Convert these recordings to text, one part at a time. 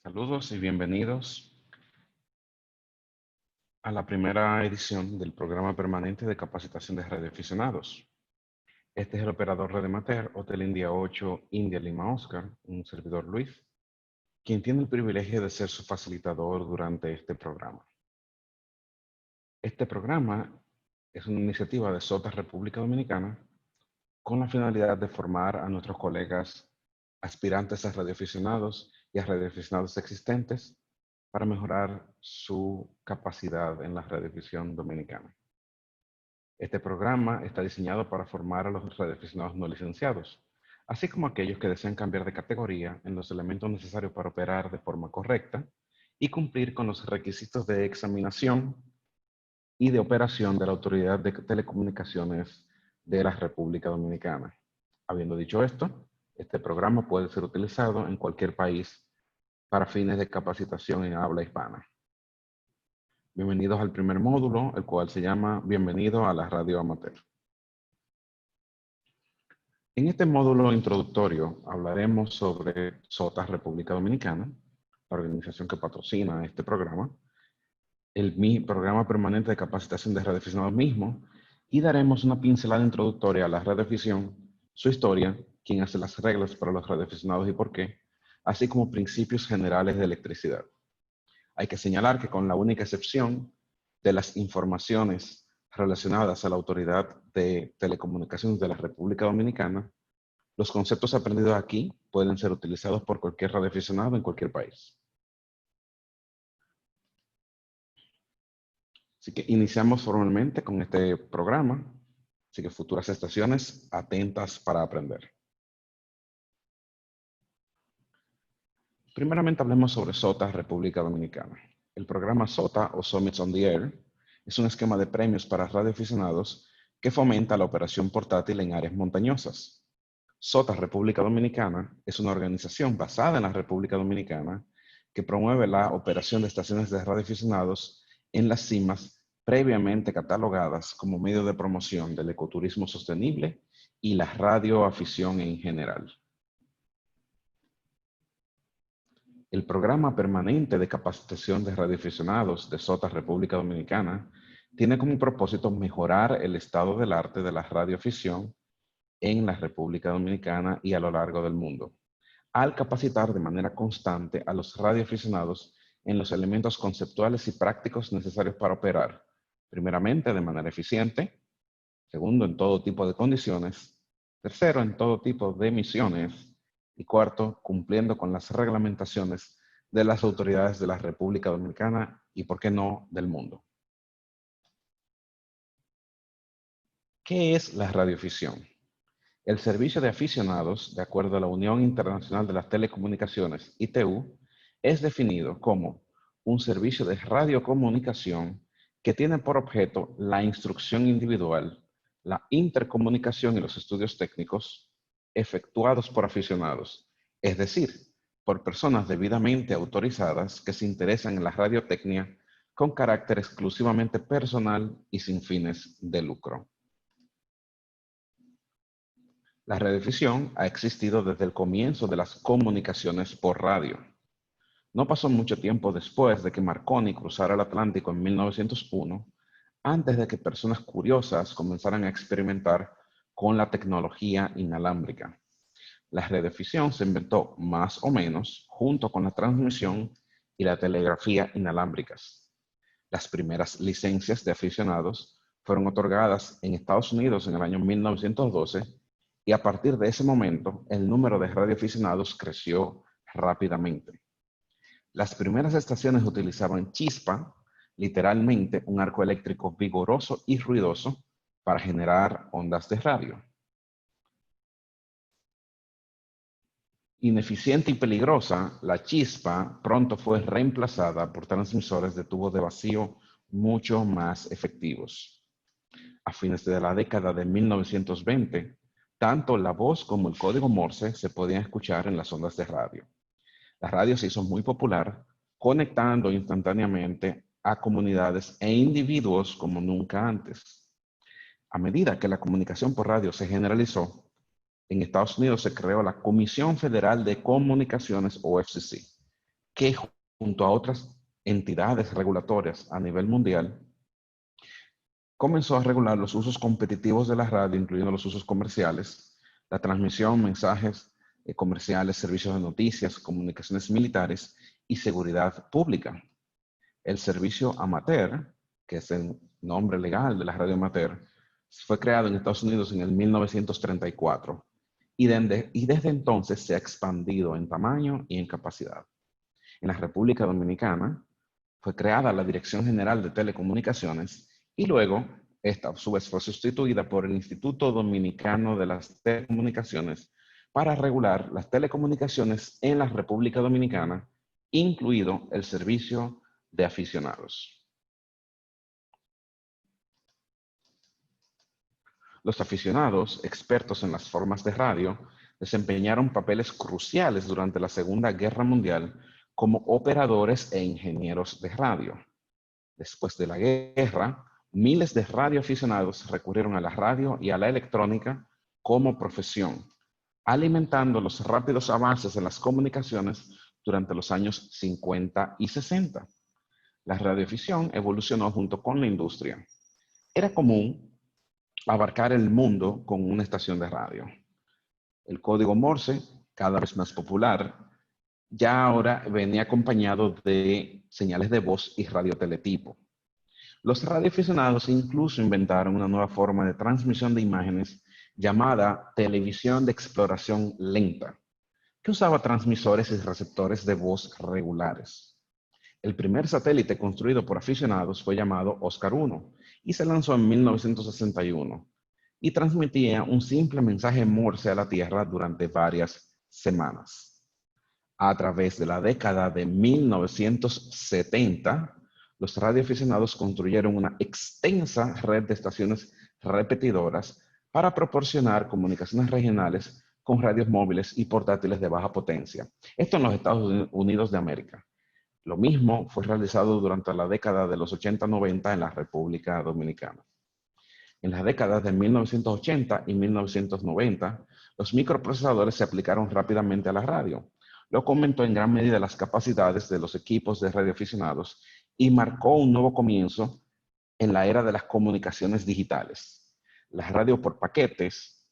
Saludos y bienvenidos a la primera edición del programa permanente de capacitación de radioaficionados. Este es el operador Rademater, Hotel India 8, India Lima Oscar, un servidor Luis, quien tiene el privilegio de ser su facilitador durante este programa. Este programa es una iniciativa de SOTA República Dominicana con la finalidad de formar a nuestros colegas aspirantes a radioaficionados y a radioaficionados existentes para mejorar su capacidad en la radiodifusión dominicana. Este programa está diseñado para formar a los radioaficionados no licenciados, así como aquellos que desean cambiar de categoría en los elementos necesarios para operar de forma correcta y cumplir con los requisitos de examinación y de operación de la Autoridad de Telecomunicaciones de la República Dominicana. Habiendo dicho esto, este programa puede ser utilizado en cualquier país para fines de capacitación en habla hispana. Bienvenidos al primer módulo, el cual se llama Bienvenido a la Radio Amateur. En este módulo introductorio hablaremos sobre SOTA República Dominicana, la organización que patrocina este programa, el programa permanente de capacitación de radioaficionados mismo, y daremos una pincelada introductoria a la radioafición, su historia, quién hace las reglas para los radioaficionados y por qué, así como principios generales de electricidad. Hay que señalar que con la única excepción de las informaciones relacionadas a la Autoridad de Telecomunicaciones de la República Dominicana, los conceptos aprendidos aquí pueden ser utilizados por cualquier radioaficionado en cualquier país. Así que iniciamos formalmente con este programa. Así que futuras estaciones atentas para aprender. Primeramente hablemos sobre SOTA República Dominicana. El programa SOTA o Summits on the Air es un esquema de premios para radioaficionados que fomenta la operación portátil en áreas montañosas. SOTA República Dominicana es una organización basada en la República Dominicana que promueve la operación de estaciones de radioaficionados en las cimas previamente catalogadas como medio de promoción del ecoturismo sostenible y la radioafición en general. El programa permanente de capacitación de radioaficionados de SOTA República Dominicana tiene como propósito mejorar el estado del arte de la radioafición en la República Dominicana y a lo largo del mundo, al capacitar de manera constante a los radioaficionados en los elementos conceptuales y prácticos necesarios para operar, primeramente de manera eficiente, segundo en todo tipo de condiciones, tercero en todo tipo de misiones y cuarto cumpliendo con las reglamentaciones de las autoridades de la República Dominicana y, por qué no, del mundo. ¿Qué es la radioafición? El servicio de aficionados, de acuerdo a la Unión Internacional de las Telecomunicaciones, ITU, es definido como un servicio de radiocomunicación que tiene por objeto la instrucción individual, la intercomunicación y los estudios técnicos efectuados por aficionados, es decir, por personas debidamente autorizadas que se interesan en la radiotecnia con carácter exclusivamente personal y sin fines de lucro. La radiodifusión ha existido desde el comienzo de las comunicaciones por radio. No pasó mucho tiempo después de que Marconi cruzara el Atlántico en 1901, antes de que personas curiosas comenzaran a experimentar con la tecnología inalámbrica. La radiodifusión se inventó más o menos junto con la transmisión y la telegrafía inalámbricas. Las primeras licencias de aficionados fueron otorgadas en Estados Unidos en el año 1912 y a partir de ese momento el número de radioaficionados creció rápidamente. Las primeras estaciones utilizaban chispa, literalmente un arco eléctrico vigoroso y ruidoso para generar ondas de radio. Ineficiente y peligrosa, la chispa pronto fue reemplazada por transmisores de tubos de vacío mucho más efectivos. A fines de la década de 1920, tanto la voz como el código Morse se podían escuchar en las ondas de radio. La radio se hizo muy popular, conectando instantáneamente a comunidades e individuos como nunca antes. A medida que la comunicación por radio se generalizó, en Estados Unidos se creó la Comisión Federal de Comunicaciones, o FCC, que junto a otras entidades regulatorias a nivel mundial, comenzó a regular los usos competitivos de la radio, incluyendo los usos comerciales, la transmisión, mensajes comerciales, servicios de noticias, comunicaciones militares y seguridad pública. El servicio amateur, que es el nombre legal de la radio amateur, fue creado en Estados Unidos en el 1934 y desde entonces se ha expandido en tamaño y en capacidad. En la República Dominicana fue creada la Dirección General de Telecomunicaciones y luego esta a su vez fue sustituida por el Instituto Dominicano de las Telecomunicaciones para regular las telecomunicaciones en la República Dominicana, incluido el servicio de aficionados. Los aficionados, expertos en las formas de radio, desempeñaron papeles cruciales durante la Segunda Guerra Mundial como operadores e ingenieros de radio. Después de la guerra, miles de radioaficionados recurrieron a la radio y a la electrónica como profesión, alimentando los rápidos avances en las comunicaciones durante los años 50 y 60. La radioafición evolucionó junto con la industria. Era común abarcar el mundo con una estación de radio. El código Morse, cada vez más popular, ya ahora venía acompañado de señales de voz y radioteletipo. Los radioaficionados incluso inventaron una nueva forma de transmisión de imágenes llamada televisión de exploración lenta, que usaba transmisores y receptores de voz regulares. El primer satélite construido por aficionados fue llamado Oscar 1 y se lanzó en 1961 y transmitía un simple mensaje Morse a la Tierra durante varias semanas. A través de la década de 1970, los radioaficionados construyeron una extensa red de estaciones repetidoras para proporcionar comunicaciones regionales con radios móviles y portátiles de baja potencia. Esto en los Estados Unidos de América. Lo mismo fue realizado durante la década de los 80-90 en la República Dominicana. En las décadas de 1980 y 1990, los microprocesadores se aplicaron rápidamente a la radio, lo que aumentó en gran medida las capacidades de los equipos de radioaficionados y marcó un nuevo comienzo en la era de las comunicaciones digitales. La radio por paquetes,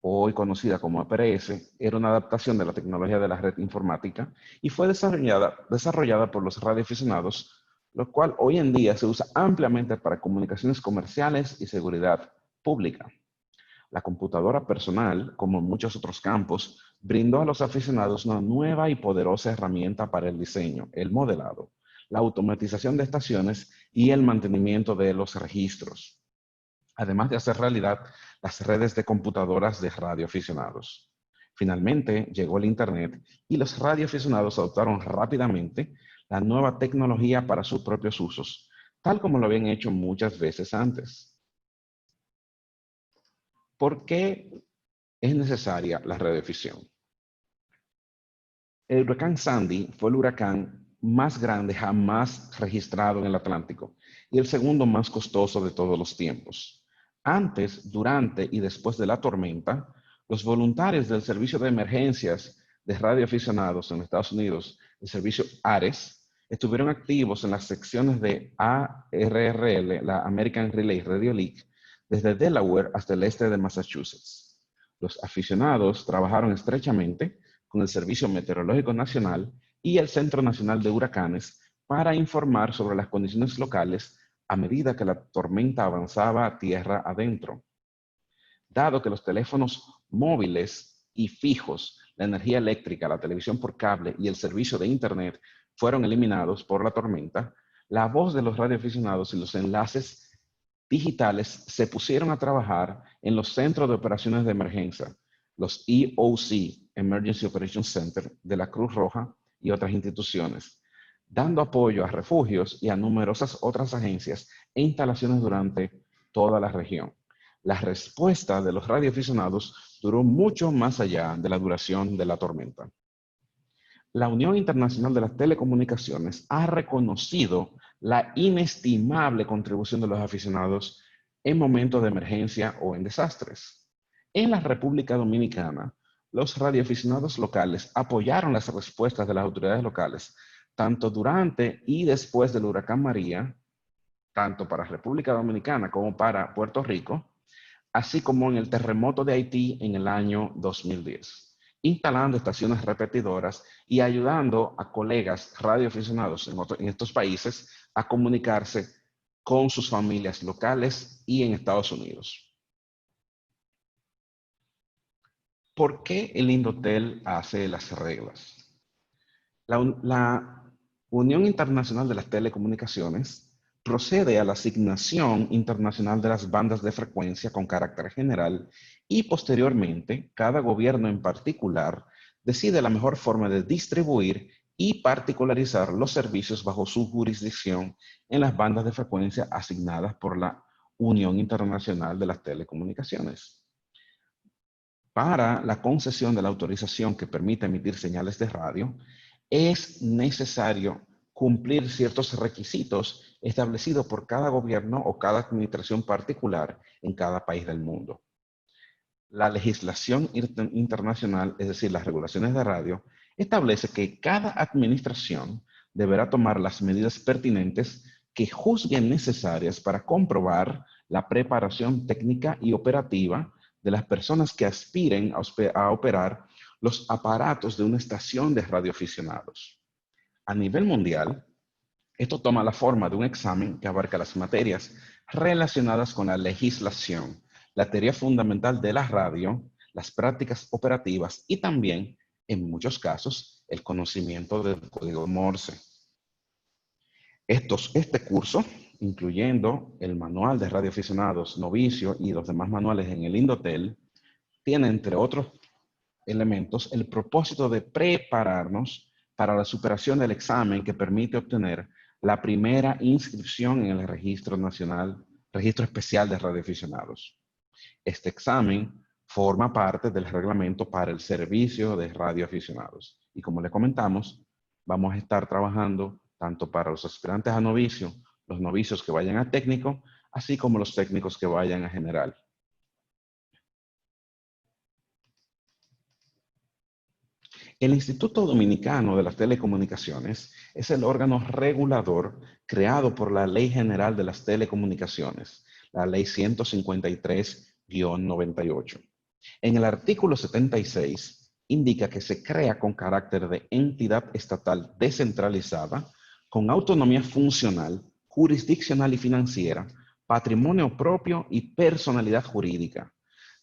hoy conocida como APRS, era una adaptación de la tecnología de la red informática y fue desarrollada por los radioaficionados, lo cual hoy en día se usa ampliamente para comunicaciones comerciales y seguridad pública. La computadora personal, como en muchos otros campos, brindó a los aficionados una nueva y poderosa herramienta para el diseño, el modelado, la automatización de estaciones y el mantenimiento de los registros, además de hacer realidad las redes de computadoras de radioaficionados. Finalmente llegó el Internet y los radioaficionados adoptaron rápidamente la nueva tecnología para sus propios usos, tal como lo habían hecho muchas veces antes. ¿Por qué es necesaria la radioafición? El huracán Sandy fue el huracán más grande jamás registrado en el Atlántico y el segundo más costoso de todos los tiempos. Antes, durante y después de la tormenta, los voluntarios del Servicio de Emergencias de Radioaficionados en Estados Unidos, el servicio ARES, estuvieron activos en las secciones de ARRL, la American Relay Radio League, desde Delaware hasta el este de Massachusetts. Los aficionados trabajaron estrechamente con el Servicio Meteorológico Nacional y el Centro Nacional de Huracanes para informar sobre las condiciones locales a medida que la tormenta avanzaba a tierra adentro. Dado que los teléfonos móviles y fijos, la energía eléctrica, la televisión por cable y el servicio de Internet fueron eliminados por la tormenta, la voz de los radioaficionados y los enlaces digitales se pusieron a trabajar en los centros de operaciones de emergencia, los EOC, Emergency Operations Center, de la Cruz Roja y otras instituciones, dando apoyo a refugios y a numerosas otras agencias e instalaciones durante toda la región. La respuesta de los radioaficionados duró mucho más allá de la duración de la tormenta. La Unión Internacional de las Telecomunicaciones ha reconocido la inestimable contribución de los aficionados en momentos de emergencia o en desastres. En la República Dominicana, los radioaficionados locales apoyaron las respuestas de las autoridades locales, tanto durante y después del huracán María, tanto para República Dominicana como para Puerto Rico, así como en el terremoto de Haití en el año 2010, instalando estaciones repetidoras y ayudando a colegas radioaficionados en estos países a comunicarse con sus familias locales y en Estados Unidos. ¿Por qué el Indotel hace las reglas? La Unión Internacional de las Telecomunicaciones procede a la asignación internacional de las bandas de frecuencia con carácter general y posteriormente cada gobierno en particular decide la mejor forma de distribuir y particularizar los servicios bajo su jurisdicción en las bandas de frecuencia asignadas por la Unión Internacional de las Telecomunicaciones. Para la concesión de la autorización que permite emitir señales de radio, es necesario cumplir ciertos requisitos establecidos por cada gobierno o cada administración particular en cada país del mundo. La legislación internacional, es decir, las regulaciones de radio, establece que cada administración deberá tomar las medidas pertinentes que juzguen necesarias para comprobar la preparación técnica y operativa de las personas que aspiren a operar los aparatos de una estación de radioaficionados. A nivel mundial, esto toma la forma de un examen que abarca las materias relacionadas con la legislación, la teoría fundamental de la radio, las prácticas operativas y también, en muchos casos, el conocimiento del código Morse. Este curso, incluyendo el manual de radioaficionados novicio y los demás manuales en el Indotel, tiene, entre otros elementos, el propósito de prepararnos para la superación del examen que permite obtener la primera inscripción en el Registro Nacional, Registro Especial de Radioaficionados. Este examen forma parte del reglamento para el servicio de radioaficionados. Y como le comentamos, vamos a estar trabajando tanto para los aspirantes a novicio, los novicios que vayan a técnico, así como los técnicos que vayan a general. El Instituto Dominicano de las Telecomunicaciones es el órgano regulador creado por la Ley General de las Telecomunicaciones, la Ley 153-98. En el artículo 76 indica que se crea con carácter de entidad estatal descentralizada, con autonomía funcional, jurisdiccional y financiera, patrimonio propio y personalidad jurídica.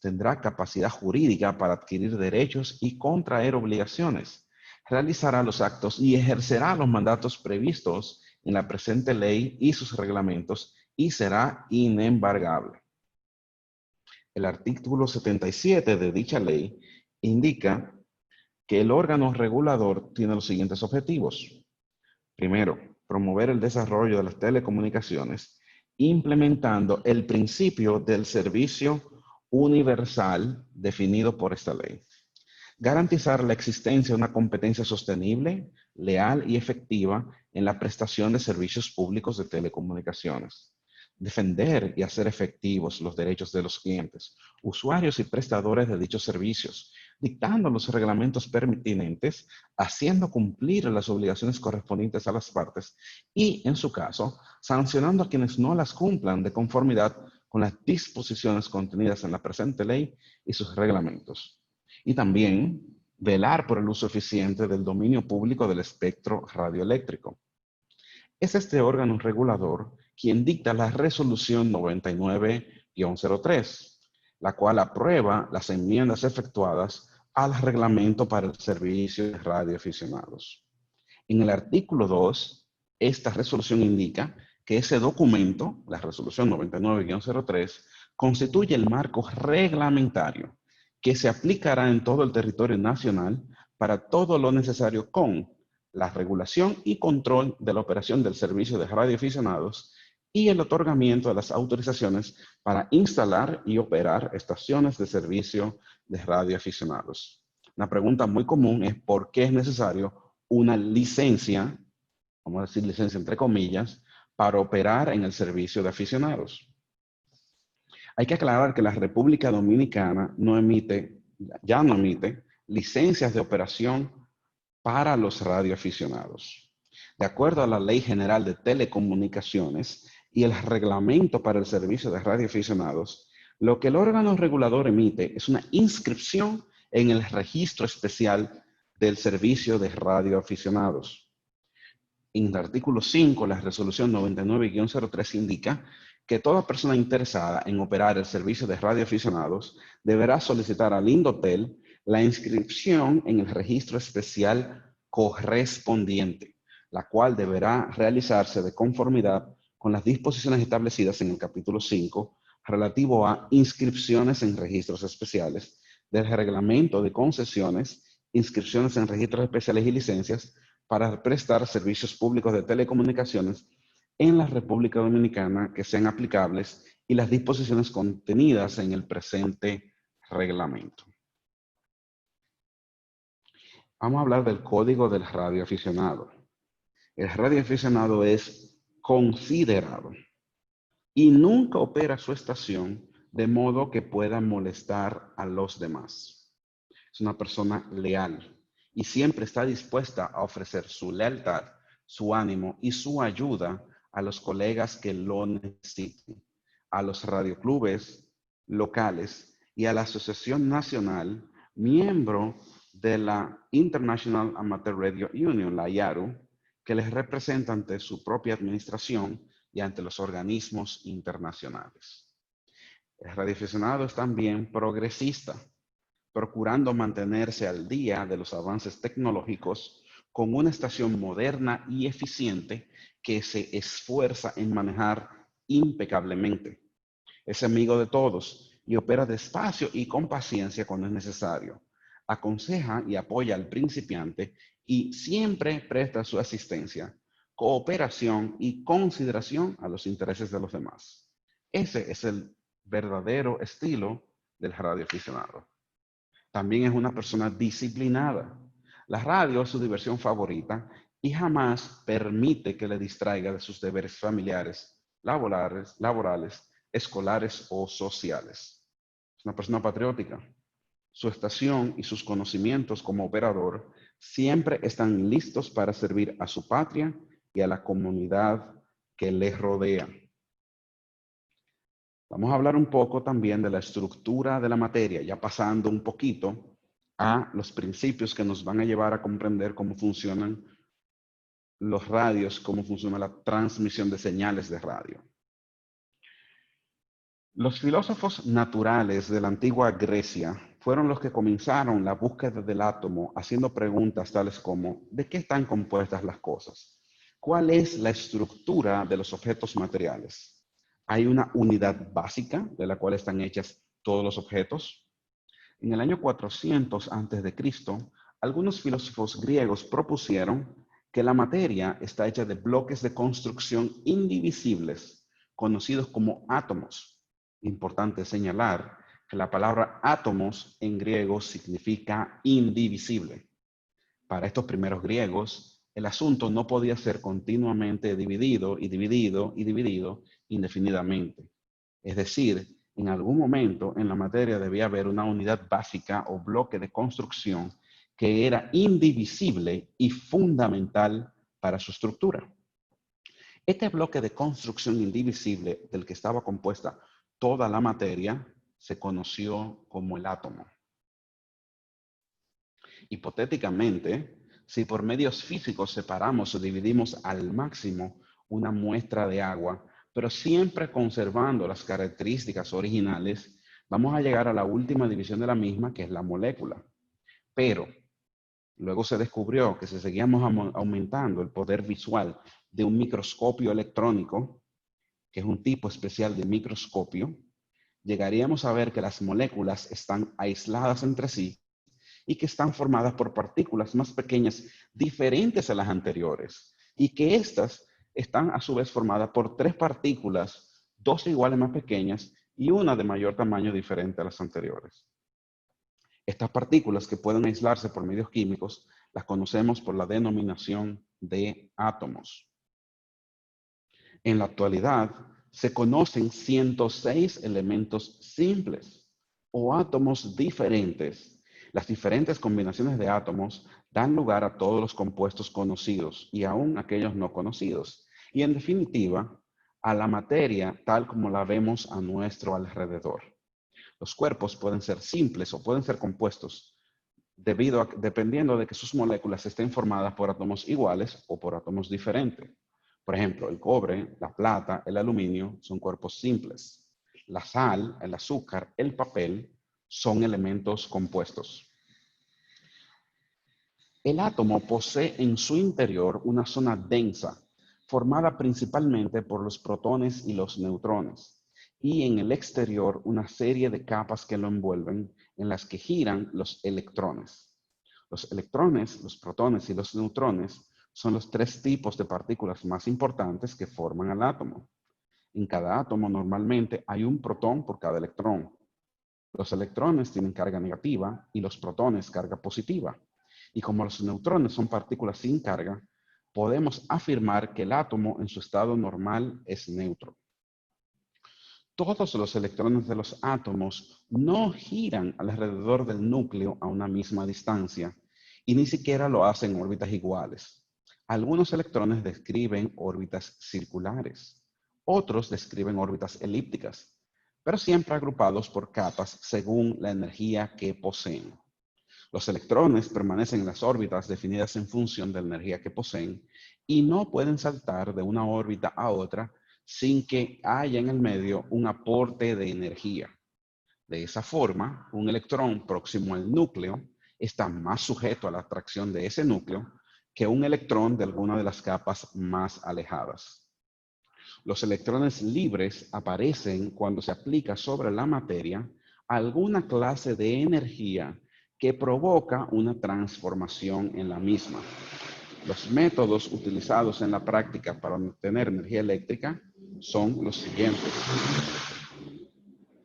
Tendrá capacidad jurídica para adquirir derechos y contraer obligaciones. Realizará los actos y ejercerá los mandatos previstos en la presente ley y sus reglamentos y será inembargable. El artículo 77 de dicha ley indica que el órgano regulador tiene los siguientes objetivos. Primero, promover el desarrollo de las telecomunicaciones implementando el principio del servicio universal definido por esta ley. Garantizar la existencia de una competencia sostenible, leal y efectiva en la prestación de servicios públicos de telecomunicaciones. Defender y hacer efectivos los derechos de los clientes, usuarios y prestadores de dichos servicios, dictando los reglamentos pertinentes, haciendo cumplir las obligaciones correspondientes a las partes y, en su caso, sancionando a quienes no las cumplan de conformidad con las disposiciones contenidas en la presente ley y sus reglamentos. Y también velar por el uso eficiente del dominio público del espectro radioeléctrico. Es este órgano regulador quien dicta la resolución 99-03, la cual aprueba las enmiendas efectuadas al reglamento para el servicio de radioaficionados. En el artículo 2, esta resolución indica que ese documento, la resolución 99-03, constituye el marco reglamentario que se aplicará en todo el territorio nacional para todo lo necesario con la regulación y control de la operación del servicio de radioaficionados y el otorgamiento de las autorizaciones para instalar y operar estaciones de servicio de radioaficionados. Una pregunta muy común es ¿por qué es necesario una licencia, vamos a decir licencia entre comillas, para operar en el servicio de aficionados? Hay que aclarar que la República Dominicana ya no emite licencias de operación para los radioaficionados. De acuerdo a la Ley General de Telecomunicaciones y el Reglamento para el Servicio de Radioaficionados, lo que el órgano regulador emite es una inscripción en el registro especial del Servicio de Radioaficionados. En el artículo 5, la resolución 99-03 indica que toda persona interesada en operar el servicio de radioaficionados deberá solicitar al Indotel la inscripción en el registro especial correspondiente, la cual deberá realizarse de conformidad con las disposiciones establecidas en el capítulo 5 relativo a inscripciones en registros especiales del reglamento de concesiones, inscripciones en registros especiales y licencias para prestar servicios públicos de telecomunicaciones en la República Dominicana que sean aplicables y las disposiciones contenidas en el presente reglamento. Vamos a hablar del código del radioaficionado. El radioaficionado es considerado y nunca opera su estación de modo que pueda molestar a los demás. Es una persona leal y siempre está dispuesta a ofrecer su lealtad, su ánimo y su ayuda a los colegas que lo necesiten, a los radioclubes locales y a la Asociación Nacional, miembro de la International Amateur Radio Union, la IARU, que les representa ante su propia administración y ante los organismos internacionales. El radioaficionado es también progresista, procurando mantenerse al día de los avances tecnológicos con una estación moderna y eficiente que se esfuerza en manejar impecablemente. Es amigo de todos y opera despacio y con paciencia cuando es necesario. Aconseja y apoya al principiante y siempre presta su asistencia, cooperación y consideración a los intereses de los demás. Ese es el verdadero estilo del radioaficionado. También es una persona disciplinada. La radio es su diversión favorita y jamás permite que le distraiga de sus deberes familiares, laborales, escolares o sociales. Es una persona patriótica. Su estación y sus conocimientos como operador siempre están listos para servir a su patria y a la comunidad que le rodea. Vamos a hablar un poco también de la estructura de la materia, ya pasando un poquito a los principios que nos van a llevar a comprender cómo funcionan los radios, cómo funciona la transmisión de señales de radio. Los filósofos naturales de la antigua Grecia fueron los que comenzaron la búsqueda del átomo haciendo preguntas tales como ¿de qué están compuestas las cosas? ¿Cuál es la estructura de los objetos materiales? ¿Hay una unidad básica de la cual están hechas todos los objetos? En el año 400 a.C., algunos filósofos griegos propusieron que la materia está hecha de bloques de construcción indivisibles, conocidos como átomos. Importante señalar que la palabra átomos en griego significa indivisible. Para estos primeros griegos, el asunto no podía ser continuamente dividido y dividido y dividido indefinidamente. Es decir, en algún momento en la materia debía haber una unidad básica o bloque de construcción que era indivisible y fundamental para su estructura. Este bloque de construcción indivisible del que estaba compuesta toda la materia se conoció como el átomo. Hipotéticamente, si por medios físicos separamos o dividimos al máximo una muestra de agua, pero siempre conservando las características originales, vamos a llegar a la última división de la misma, que es la molécula. Pero luego se descubrió que si seguíamos aumentando el poder visual de un microscopio electrónico, que es un tipo especial de microscopio, llegaríamos a ver que las moléculas están aisladas entre sí y que están formadas por partículas más pequeñas diferentes a las anteriores y que estas están a su vez formadas por tres partículas, dos iguales más pequeñas y una de mayor tamaño diferente a las anteriores. Estas partículas que pueden aislarse por medios químicos las conocemos por la denominación de átomos. En la actualidad se conocen 106 elementos simples o átomos diferentes Las diferentes combinaciones de átomos dan lugar a todos los compuestos conocidos y aún aquellos no conocidos. Y en definitiva, a la materia tal como la vemos a nuestro alrededor. Los cuerpos pueden ser simples o pueden ser compuestos, dependiendo de que sus moléculas estén formadas por átomos iguales o por átomos diferentes. Por ejemplo, el cobre, la plata, el aluminio son cuerpos simples. La sal, el azúcar, el papel son elementos compuestos. El átomo posee en su interior una zona densa, formada principalmente por los protones y los neutrones, y en el exterior una serie de capas que lo envuelven, en las que giran los electrones. Los electrones, los protones y los neutrones son los tres tipos de partículas más importantes que forman el átomo. En cada átomo normalmente hay un protón por cada electrón. Los electrones tienen carga negativa y los protones carga positiva. Y como los neutrones son partículas sin carga, podemos afirmar que el átomo en su estado normal es neutro. Todos los electrones de los átomos no giran alrededor del núcleo a una misma distancia y ni siquiera lo hacen en órbitas iguales. Algunos electrones describen órbitas circulares, otros describen órbitas elípticas, pero siempre agrupados por capas según la energía que poseen. Los electrones permanecen en las órbitas definidas en función de la energía que poseen y no pueden saltar de una órbita a otra sin que haya en el medio un aporte de energía. De esa forma, un electrón próximo al núcleo está más sujeto a la atracción de ese núcleo que un electrón de alguna de las capas más alejadas. Los electrones libres aparecen cuando se aplica sobre la materia alguna clase de energía que provoca una transformación en la misma. Los métodos utilizados en la práctica para obtener energía eléctrica son los siguientes: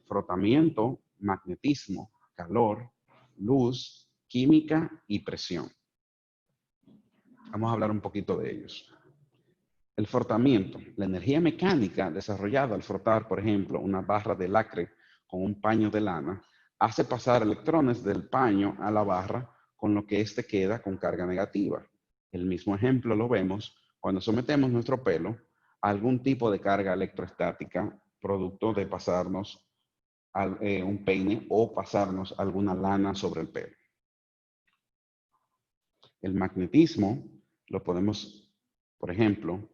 frotamiento, magnetismo, calor, luz, química y presión. Vamos a hablar un poquito de ellos. El frotamiento, la energía mecánica desarrollada al frotar, por ejemplo, una barra de lacre con un paño de lana, hace pasar electrones del paño a la barra, con lo que éste queda con carga negativa. El mismo ejemplo lo vemos cuando sometemos nuestro pelo a algún tipo de carga electrostática, producto de pasarnos un peine o pasarnos alguna lana sobre el pelo. El magnetismo lo podemos, por ejemplo,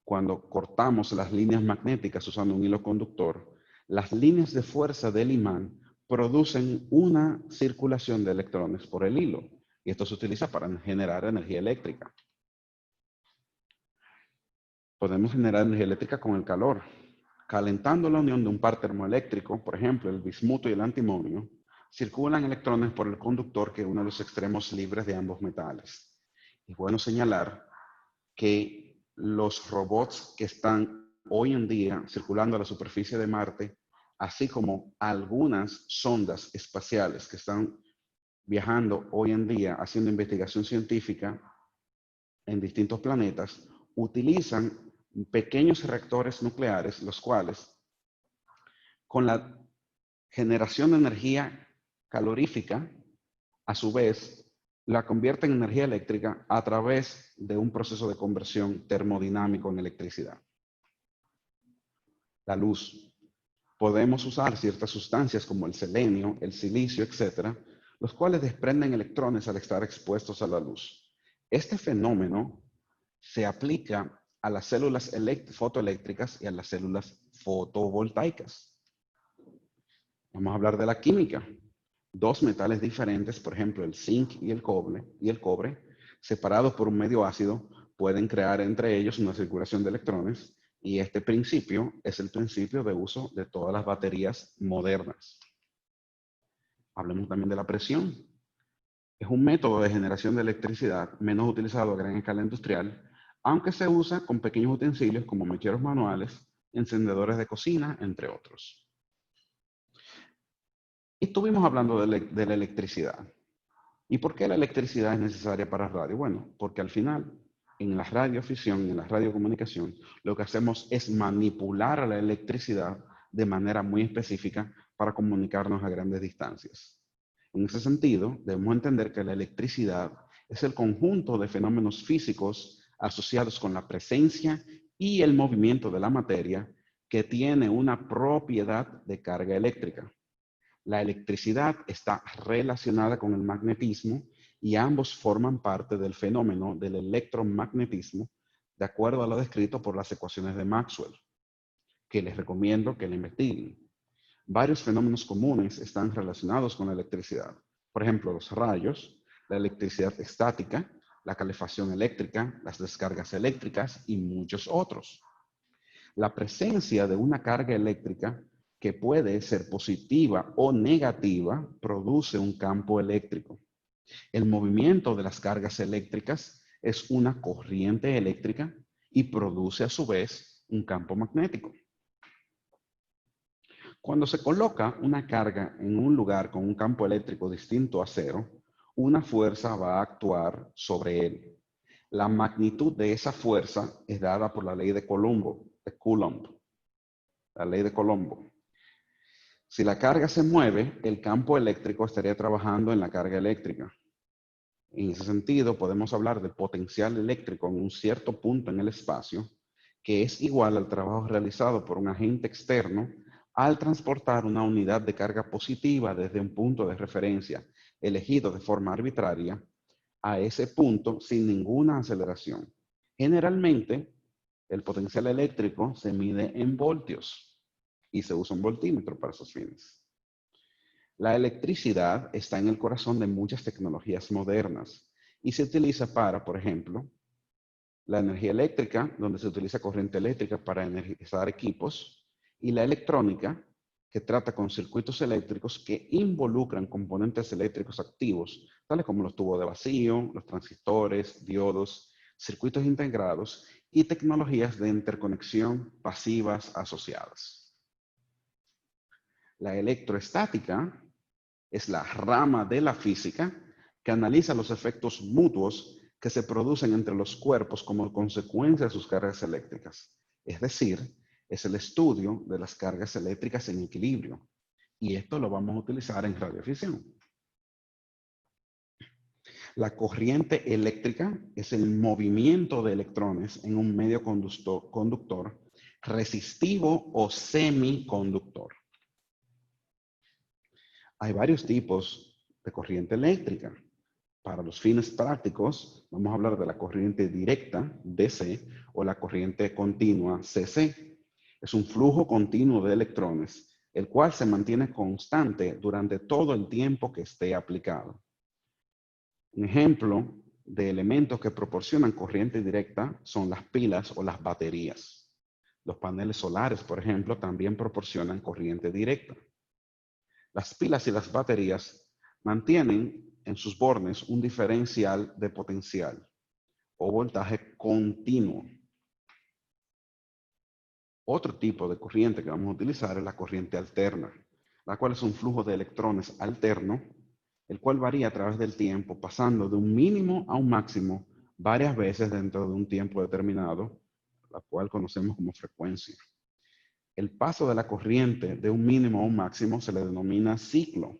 cuando cortamos las líneas magnéticas usando un hilo conductor, las líneas de fuerza del imán producen una circulación de electrones por el hilo. Y esto se utiliza para generar energía eléctrica. Podemos generar energía eléctrica con el calor. Calentando la unión de un par termoeléctrico, por ejemplo, el bismuto y el antimonio, circulan electrones por el conductor que une los extremos libres de ambos metales. Es bueno señalar que los robots que están hoy en día circulando a la superficie de Marte, así como algunas sondas espaciales que están viajando hoy en día haciendo investigación científica en distintos planetas, utilizan pequeños reactores nucleares, los cuales, con la generación de energía calorífica, a su vez, la convierten en energía eléctrica a través de un proceso de conversión termodinámico en electricidad. La luz. Podemos usar ciertas sustancias como el selenio, el silicio, etc., los cuales desprenden electrones al estar expuestos a la luz. Este fenómeno se aplica a las células fotoeléctricas y a las células fotovoltaicas. Vamos a hablar de la química. Dos metales diferentes, por ejemplo el zinc y el cobre, separados por un medio ácido, pueden crear entre ellos una circulación de electrones, y este principio es el principio de uso de todas las baterías modernas. Hablemos también de la presión. Es un método de generación de electricidad menos utilizado a gran escala industrial, aunque se usa con pequeños utensilios como mecheros manuales, encendedores de cocina, entre otros. Y estuvimos hablando de la electricidad. ¿Y por qué la electricidad es necesaria para radio? Bueno, porque al final, en la radiofisión, en la radiocomunicación, lo que hacemos es manipular a la electricidad de manera muy específica para comunicarnos a grandes distancias. En ese sentido, debemos entender que la electricidad es el conjunto de fenómenos físicos asociados con la presencia y el movimiento de la materia que tiene una propiedad de carga eléctrica. La electricidad está relacionada con el magnetismo y ambos forman parte del fenómeno del electromagnetismo, de acuerdo a lo descrito por las ecuaciones de Maxwell, que les recomiendo que la investiguen. Varios fenómenos comunes están relacionados con la electricidad. Por ejemplo, los rayos, la electricidad estática, la calefacción eléctrica, las descargas eléctricas y muchos otros. La presencia de una carga eléctrica que puede ser positiva o negativa produce un campo eléctrico. El movimiento de las cargas eléctricas es una corriente eléctrica y produce a su vez un campo magnético. Cuando se coloca una carga en un lugar con un campo eléctrico distinto a cero, una fuerza va a actuar sobre él. La magnitud de esa fuerza es dada por la ley de Coulomb, la ley de Colombo. Si la carga se mueve, el campo eléctrico estaría trabajando en la carga eléctrica. En ese sentido, podemos hablar de potencial eléctrico en un cierto punto en el espacio, que es igual al trabajo realizado por un agente externo al transportar una unidad de carga positiva desde un punto de referencia elegido de forma arbitraria a ese punto sin ninguna aceleración. Generalmente, el potencial eléctrico se mide en voltios y se usa un voltímetro para esos fines. La electricidad está en el corazón de muchas tecnologías modernas y se utiliza para, por ejemplo, la energía eléctrica, donde se utiliza corriente eléctrica para energizar equipos, y la electrónica, que trata con circuitos eléctricos que involucran componentes eléctricos activos, tales como los tubos de vacío, los transistores, diodos, circuitos integrados y tecnologías de interconexión pasivas asociadas. La electroestática es la rama de la física que analiza los efectos mutuos que se producen entre los cuerpos como consecuencia de sus cargas eléctricas. Es decir, es el estudio de las cargas eléctricas en equilibrio. Y esto lo vamos a utilizar en radiofisión. La corriente eléctrica es el movimiento de electrones en un medio conductor resistivo o semiconductor. Hay varios tipos de corriente eléctrica. Para los fines prácticos, vamos a hablar de la corriente directa, DC, o la corriente continua, CC. Es un flujo continuo de electrones, el cual se mantiene constante durante todo el tiempo que esté aplicado. Un ejemplo de elementos que proporcionan corriente directa son las pilas o las baterías. Los paneles solares, por ejemplo, también proporcionan corriente directa. Las pilas y las baterías mantienen en sus bornes un diferencial de potencial o voltaje continuo. Otro tipo de corriente que vamos a utilizar es la corriente alterna, la cual es un flujo de electrones alterno, el cual varía a través del tiempo, pasando de un mínimo a un máximo varias veces dentro de un tiempo determinado, la cual conocemos como frecuencia. El paso de la corriente de un mínimo a un máximo se le denomina ciclo,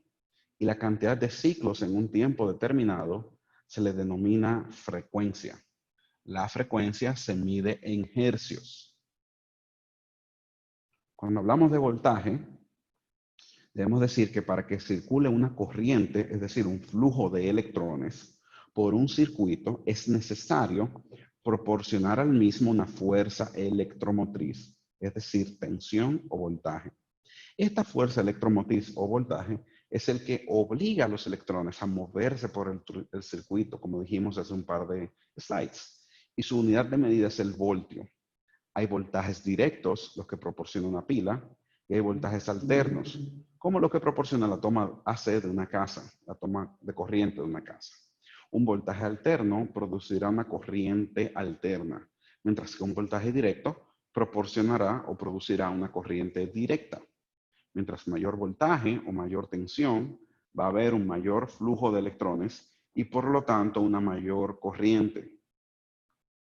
y la cantidad de ciclos en un tiempo determinado se le denomina frecuencia. La frecuencia se mide en hercios. Cuando hablamos de voltaje, debemos decir que para que circule una corriente, es decir, un flujo de electrones, por un circuito es necesario proporcionar al mismo una fuerza electromotriz, es decir, tensión o voltaje. Esta fuerza electromotriz o voltaje es el que obliga a los electrones a moverse por el circuito, como dijimos hace un par de slides. Y su unidad de medida es el voltio. Hay voltajes directos, los que proporciona una pila, y hay voltajes alternos, como lo que proporciona la toma AC de una casa, la toma de corriente de una casa. Un voltaje alterno producirá una corriente alterna, mientras que un voltaje directo proporcionará o producirá una corriente directa. Mientras mayor voltaje o mayor tensión, va a haber un mayor flujo de electrones y por lo tanto una mayor corriente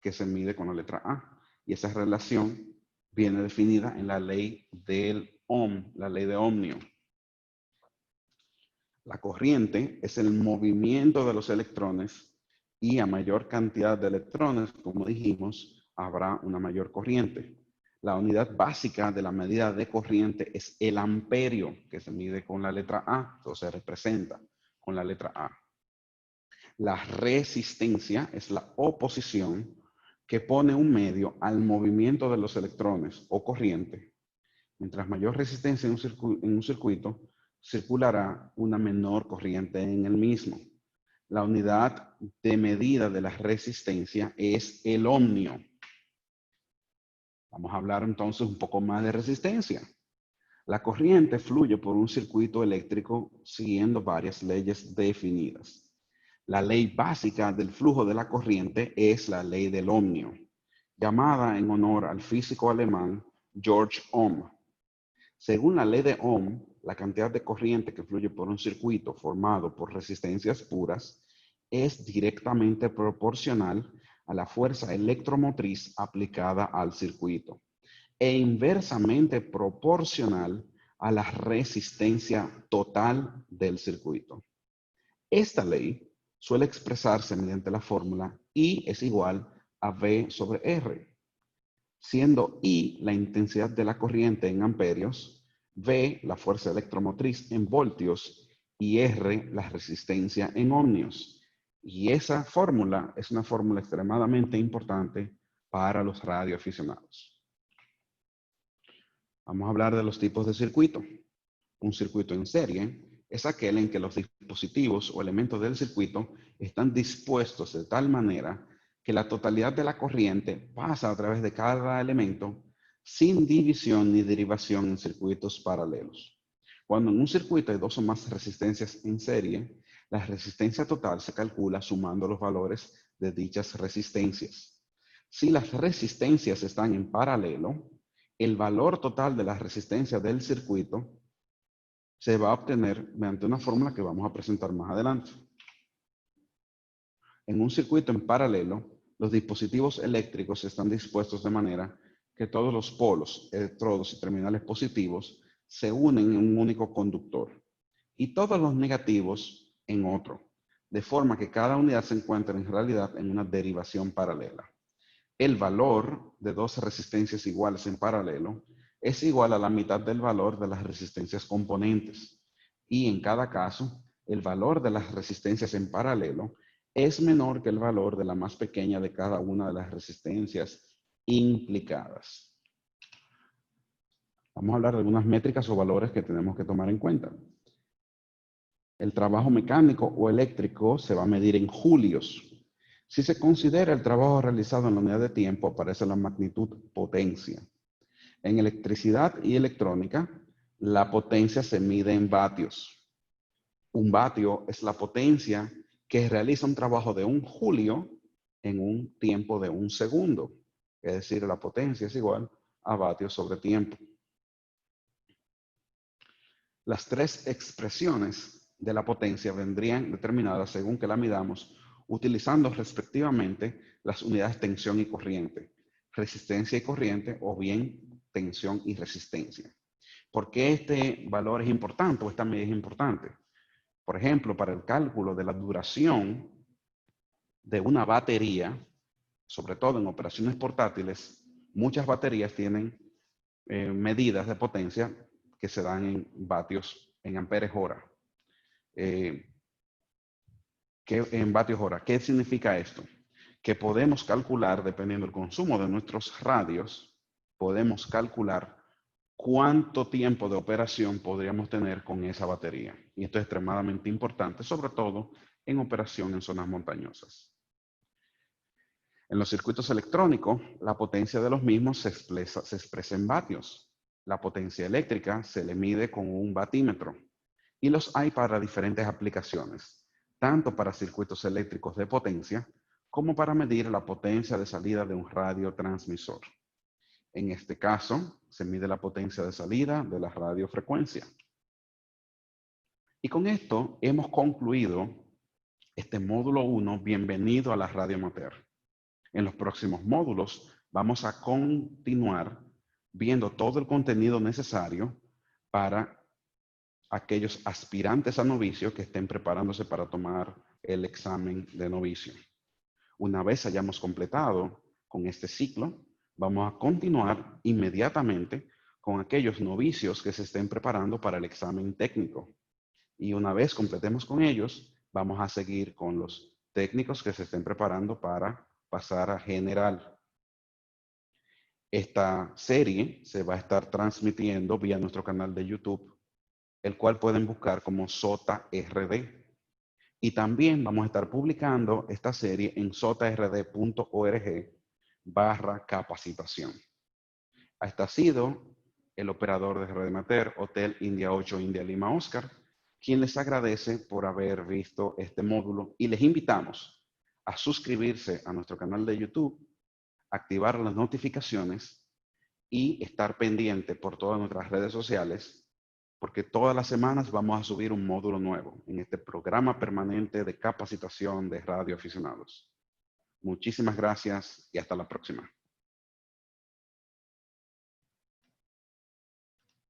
que se mide con la letra A. Y esa relación viene definida en la ley del Ohm, la ley de Ohmio. La corriente es el movimiento de los electrones y a mayor cantidad de electrones, como dijimos, habrá una mayor corriente. La unidad básica de la medida de corriente es el amperio, que se mide con la letra A, o se representa con la letra A. La resistencia es la oposición que pone un medio al movimiento de los electrones o corriente. Mientras mayor resistencia en un circuito, circulará una menor corriente en el mismo. La unidad de medida de la resistencia es el ohmio. Vamos a hablar entonces un poco más de resistencia. La corriente fluye por un circuito eléctrico siguiendo varias leyes definidas. La ley básica del flujo de la corriente es la ley del ohmio, llamada en honor al físico alemán George Ohm. Según la ley de Ohm, la cantidad de corriente que fluye por un circuito formado por resistencias puras es directamente proporcional a la fuerza electromotriz aplicada al circuito e inversamente proporcional a la resistencia total del circuito. Esta ley suele expresarse mediante la fórmula I es igual a V sobre R, siendo I la intensidad de la corriente en amperios, V la fuerza electromotriz en voltios y R la resistencia en ohmios. Y esa fórmula es una fórmula extremadamente importante para los radioaficionados. Vamos a hablar de los tipos de circuito. Un circuito en serie es aquel en que los dispositivos o elementos del circuito están dispuestos de tal manera que la totalidad de la corriente pasa a través de cada elemento sin división ni derivación en circuitos paralelos. Cuando en un circuito hay dos o más resistencias en serie, la resistencia total se calcula sumando los valores de dichas resistencias. Si las resistencias están en paralelo, el valor total de la resistencia del circuito se va a obtener mediante una fórmula que vamos a presentar más adelante. En un circuito en paralelo, los dispositivos eléctricos están dispuestos de manera que todos los polos, electrodos y terminales positivos se unen en un único conductor y todos los negativos en otro, de forma que cada unidad se encuentra en realidad en una derivación paralela. El valor de dos resistencias iguales en paralelo es igual a la mitad del valor de las resistencias componentes. Y en cada caso, el valor de las resistencias en paralelo es menor que el valor de la más pequeña de cada una de las resistencias implicadas. Vamos a hablar de algunas métricas o valores que tenemos que tomar en cuenta. El trabajo mecánico o eléctrico se va a medir en julios. Si se considera el trabajo realizado en la unidad de tiempo, aparece la magnitud potencia. En electricidad y electrónica, la potencia se mide en vatios. Un vatio es la potencia que realiza un trabajo de 1 julio en un tiempo de 1 segundo. Es decir, la potencia es igual a vatios sobre tiempo. Las tres expresiones de la potencia vendrían determinadas según que la midamos, utilizando respectivamente las unidades tensión y corriente, resistencia y corriente, o bien tensión y resistencia. ¿Por qué este valor es importante o esta medida es importante? Por ejemplo, para el cálculo de la duración de una batería, sobre todo en operaciones portátiles, muchas baterías tienen medidas de potencia que se dan en vatios, en amperes hora. En vatios hora. ¿Qué significa esto? Que podemos calcular, dependiendo del consumo de nuestros radios, podemos calcular cuánto tiempo de operación podríamos tener con esa batería. Y esto es extremadamente importante, sobre todo en operación en zonas montañosas. En los circuitos electrónicos, la potencia de los mismos se expresa en vatios. La potencia eléctrica se le mide con un vatímetro. Y los hay para diferentes aplicaciones, tanto para circuitos eléctricos de potencia, como para medir la potencia de salida de un radiotransmisor. En este caso, se mide la potencia de salida de la radiofrecuencia. Y con esto hemos concluido este módulo 1, bienvenido a la Radio Amateur. En los próximos módulos vamos a continuar viendo todo el contenido necesario para aquellos aspirantes a novicio que estén preparándose para tomar el examen de novicio. Una vez hayamos completado con este ciclo, vamos a continuar inmediatamente con aquellos novicios que se estén preparando para el examen técnico. Y una vez completemos con ellos, vamos a seguir con los técnicos que se estén preparando para pasar a general. Esta serie se va a estar transmitiendo vía nuestro canal de YouTube, el cual pueden buscar como SOTA RD. Y también vamos a estar publicando esta serie en sotard.org/capacitación. Este ha sido el operador de Redemater, Hotel India 8 India Lima Oscar, quien les agradece por haber visto este módulo y les invitamos a suscribirse a nuestro canal de YouTube, activar las notificaciones y estar pendiente por todas nuestras redes sociales, porque todas las semanas vamos a subir un módulo nuevo en este programa permanente de capacitación de radioaficionados. Muchísimas gracias y hasta la próxima.